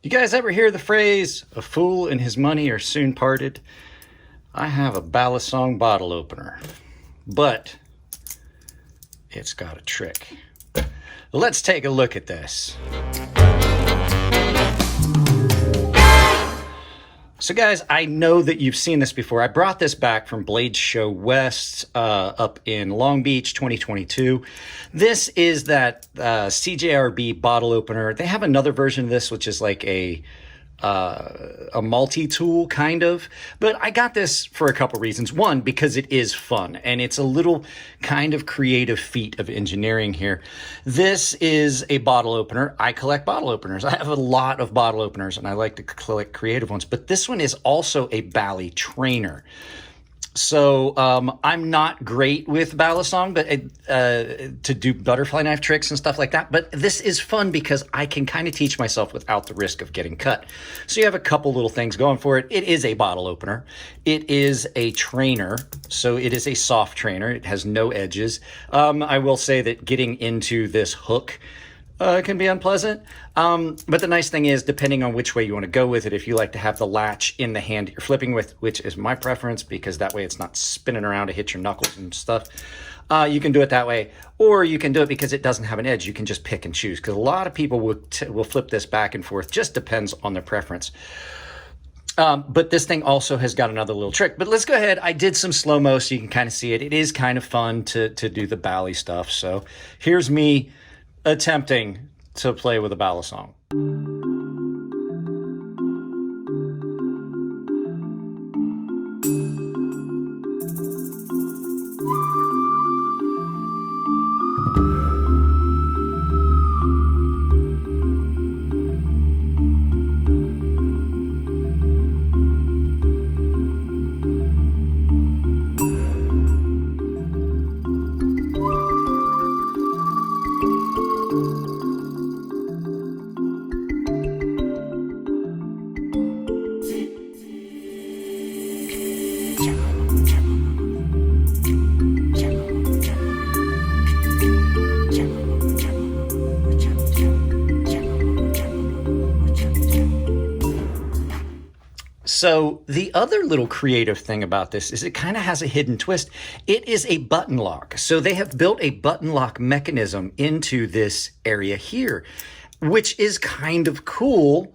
You guys ever hear the phrase, a fool and his money are soon parted? I have a Balisong bottle opener, but it's got a trick. Let's take a look at this. So guys, I know that you've seen this before. I brought this back from Blade Show West up in Long Beach 2022. This is that CJRB bottle opener. They have another version of this, which is like a multi-tool kind of, but I got this for a couple reasons. One, because it is fun and it's a little kind of creative feat of engineering here. This is a bottle opener. I collect bottle openers. I have a lot of bottle openers and I like to collect creative ones, but this one is also a Bali trainer. So I'm not great with Balisong, but to do butterfly knife tricks and stuff like that. But this is fun because I can kind of teach myself without the risk of getting cut. So you have a couple little things going for it. It is a bottle opener. It is a trainer. So it is a soft trainer. It has no edges. I will say that getting into this hook can be unpleasant. But the nice thing is, depending on which way you want to go with it, if you like to have the latch in the hand you're flipping with, which is my preference because that way it's not spinning around to hit your knuckles and stuff, you can do it that way. Or you can do it because it doesn't have an edge. You can just pick and choose because a lot of people will flip this back and forth. Just depends on their preference. But this thing also has got another little trick. But let's go ahead. I did some slow-mo so you can kind of see it. It is kind of fun to do the Bali stuff. So here's me attempting to play with a Balisong. So the other little creative thing about this is it kind of has a hidden twist. It is a button lock. So they have built a button lock mechanism into this area here, which is kind of cool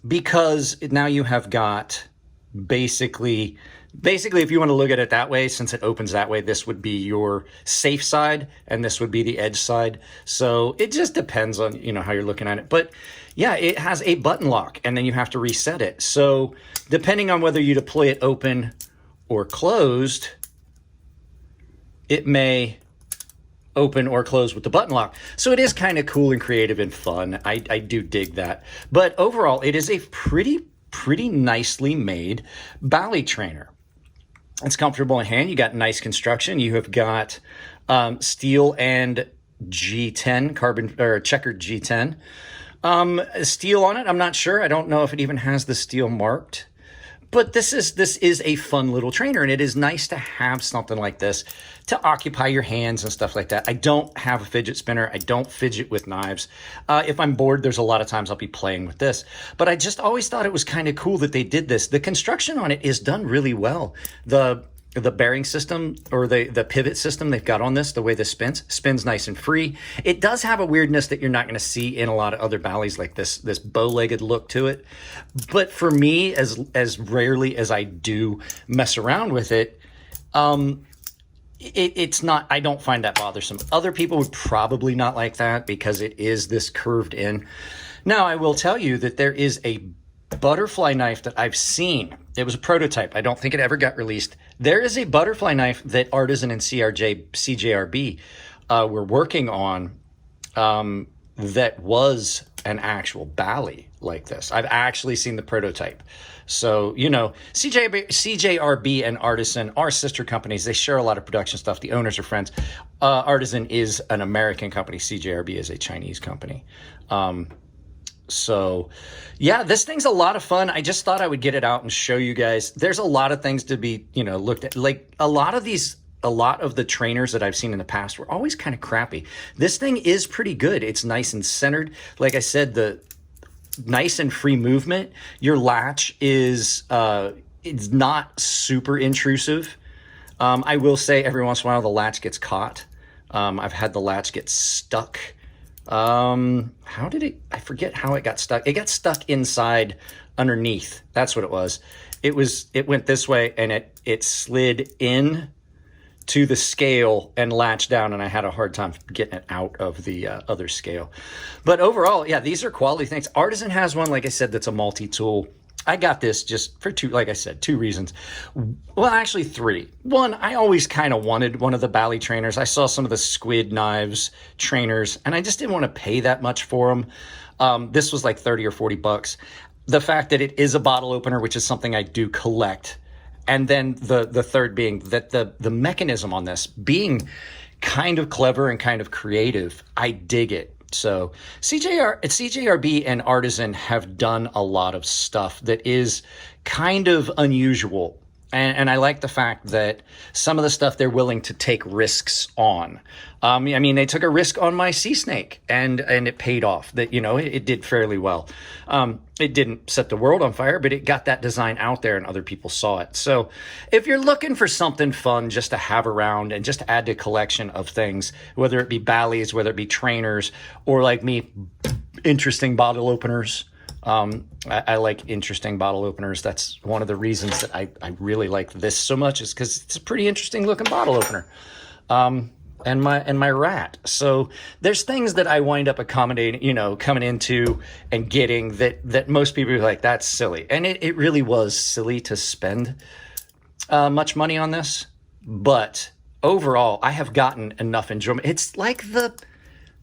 because now you have got basically if you want to look at it that way, since it opens that way, this would be your safe side and this would be the edge side. So it just depends on, how you're looking at it. But yeah, it has a button lock and then you have to reset it. So depending on whether you deploy it open or closed, it may open or close with the button lock. So it is kind of cool and creative and fun. I do dig that. But overall, it is a pretty nicely made Bali trainer. It's comfortable in hand. You got nice construction. You have got steel and G10 carbon or checkered G10 steel on it. I'm not sure. I don't know if it even has the steel marked. But this is a fun little trainer, and it is nice to have something like this to occupy your hands and stuff like that. I don't have a fidget spinner. I don't fidget with knives. If I'm bored, there's a lot of times I'll be playing with this. But I just always thought it was kind of cool that they did this. The construction on it is done really well. The bearing system or the pivot system they've got on this, the way this spins nice and free. It does have a weirdness that you're not going to see in a lot of other Balis, like this bow-legged look to it. But for me, as rarely as I do mess around with it, it's not, I don't find that bothersome. Other people would probably not like that because it is this curved in. Now, I will tell you that there is a butterfly knife that I've seen. It was a prototype. I don't think it ever got released. There is a butterfly knife that Artisan and CJRB were working on that was an actual Bali like this. I've actually seen the prototype. So, CJRB and Artisan are sister companies. They share a lot of production stuff. The owners are friends. Artisan is an American company. CJRB is a Chinese company. So yeah, this thing's a lot of fun. I just thought I would get it out and show you guys. There's a lot of things to be, looked at. Like a lot of the trainers that I've seen in the past were always kind of crappy. This thing is pretty good. It's nice and centered. Like I said, nice and free movement. Your latch is it's not super intrusive. I will say every once in a while the latch gets caught. I've had the latch get stuck. How did it, I forget how it got stuck. It got stuck inside underneath. That's what it was. It went this way and it slid in to the scale and latched down, and I had a hard time getting it out of the other scale. But overall, yeah, these are quality things. Artisan has one, like I said, that's a multi-tool. I got this just for two, like I said, two reasons. Well, actually three. One, I always kind of wanted one of the Bali trainers. I saw some of the squid knives trainers, and I just didn't want to pay that much for them. This was like 30 or 40 bucks. The fact that it is a bottle opener, which is something I do collect. And then the third being that the mechanism on this being kind of clever and kind of creative, I dig it. So CJRB and Artisan have done a lot of stuff that is kind of unusual. And I like the fact that some of the stuff they're willing to take risks on. I mean, they took a risk on my sea snake and it paid off. That, you know, it did fairly well. It didn't set the world on fire, but it got that design out there and other people saw it. So if you're looking for something fun just to have around and just to add to a collection of things, whether it be Balis, whether it be trainers, or like me, interesting bottle openers. I like interesting bottle openers. That's one of the reasons that I really like this so much, is because it's a pretty interesting looking bottle opener. And my rat. So there's things that I wind up accommodating, you know, coming into and getting that most people are like, that's silly. And it really was silly to spend much money on this. But overall, I have gotten enough enjoyment. It's like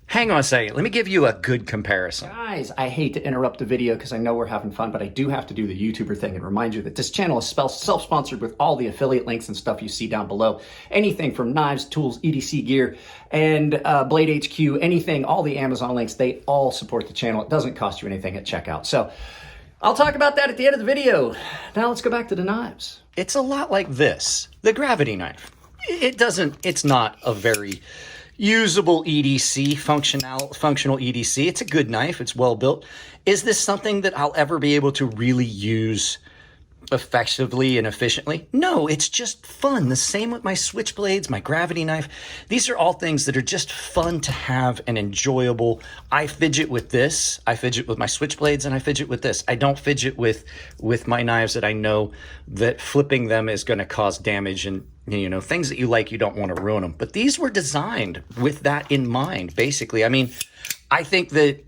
hang on a second. Let me give you a good comparison. Guys, I hate to interrupt the video because I know we're having fun, but I do have to do the YouTuber thing and remind you that this channel is self-sponsored with all the affiliate links and stuff you see down below. Anything from knives, tools, EDC gear, and Blade HQ, anything, all the Amazon links, they all support the channel. It doesn't cost you anything at checkout. So I'll talk about that at the end of the video. Now let's go back to the knives. It's a lot like this, the gravity knife. It's not a very usable EDC, functional EDC. It's a good knife. It's well built. Is this something that I'll ever be able to really use effectively and efficiently? No, it's just fun. The same with my switchblades, my gravity knife. These are all things that are just fun to have and enjoyable. I fidget with this. I fidget with my switchblades, and I fidget with this. I don't fidget with my knives that I know that flipping them is going to cause damage, and you know, things that you like, you don't want to ruin them. But these were designed with that in mind, basically. I mean, I think that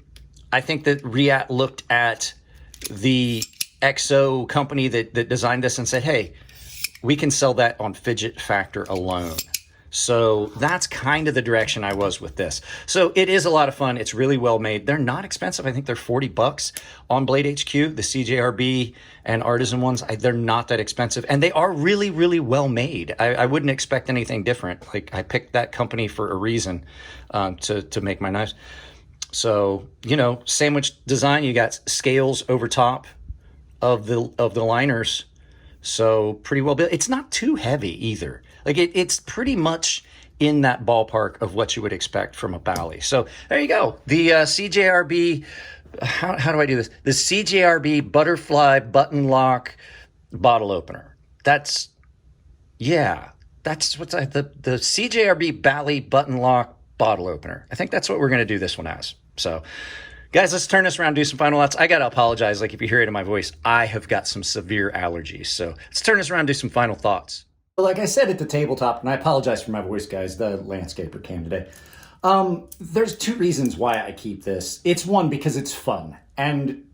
Riat looked at the XO company that designed this and said, hey, we can sell that on fidget factor alone. So that's kind of the direction I was with this. So it is a lot of fun. It's really well made. They're not expensive. I think they're 40 bucks on Blade HQ. The CJRB and Artisan ones, they're not that expensive. And they are really, really well made. I wouldn't expect anything different. Like, I picked that company for a reason to make my knives. So, you know, sandwich design, you got scales over top of the liners. So pretty well built. It's not too heavy either. Like it's pretty much in that ballpark of what you would expect from a Bali. So there you go. The CJRB, how do I do this? The CJRB butterfly button lock bottle opener. That's what's the CJRB Bali button lock bottle opener. I think that's what we're going to do this one as. So guys, let's turn this around, do some final thoughts. I got to apologize. Like, if you hear it in my voice, I have got some severe allergies. So let's turn this around, do some final thoughts. Like I said at the tabletop, and I apologize for my voice, guys, the landscaper came today. There's two reasons why I keep this. It's one, because it's fun, and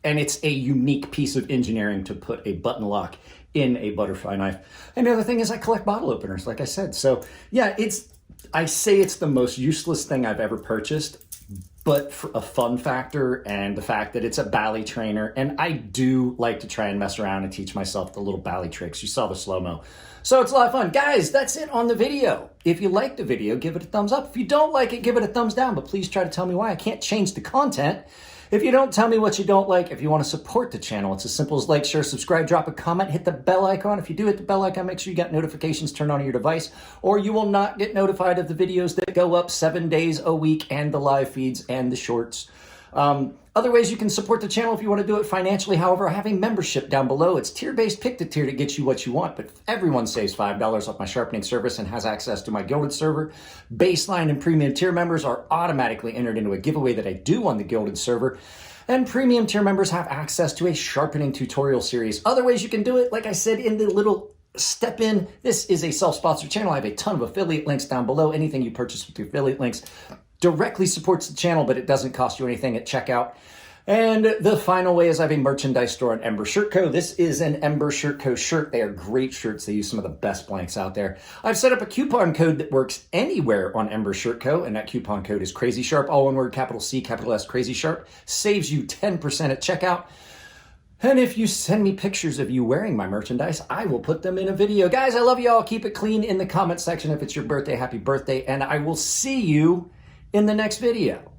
it's a unique piece of engineering to put a button lock in a butterfly knife. And the other thing is I collect bottle openers, like I said. So yeah, I say it's the most useless thing I've ever purchased, but for a fun factor and the fact that it's a Bali trainer, and I do like to try and mess around and teach myself the little Bali tricks. You saw the slow-mo. So it's a lot of fun. Guys, that's it on the video. If you like the video, give it a thumbs up. If you don't like it, give it a thumbs down, but please try to tell me why. I can't change the content if you don't tell me what you don't like. If you want to support the channel, it's as simple as like, share, subscribe, drop a comment, hit the bell icon. If you do hit the bell icon, make sure you got notifications turned on your device, or you will not get notified of the videos that go up 7 days a week, and the live feeds and the shorts. Other ways you can support the channel if you want to do it financially, however, I have a membership down below. It's tier-based, pick the tier to get you what you want, but everyone saves $5 off my sharpening service and has access to my Gilded server. Baseline and premium tier members are automatically entered into a giveaway that I do on the Gilded server. And premium tier members have access to a sharpening tutorial series. Other ways you can do it, like I said in the little step in, this is a self-sponsored channel. I have a ton of affiliate links down below. Anything you purchase with the affiliate links directly supports the channel, but it doesn't cost you anything at checkout. And the final way is I have a merchandise store on Ember Shirt Co. This is an Ember Shirt Co. shirt. They are great shirts. They use some of the best blanks out there. I've set up a coupon code that works anywhere on Ember Shirt Co. And that coupon code is CrazySharp, all one word, capital C, capital S, CrazySharp. Saves you 10% at checkout. And if you send me pictures of you wearing my merchandise, I will put them in a video. Guys, I love you all. Keep it clean in the comment section. If it's your birthday, happy birthday. And I will see you in the next video.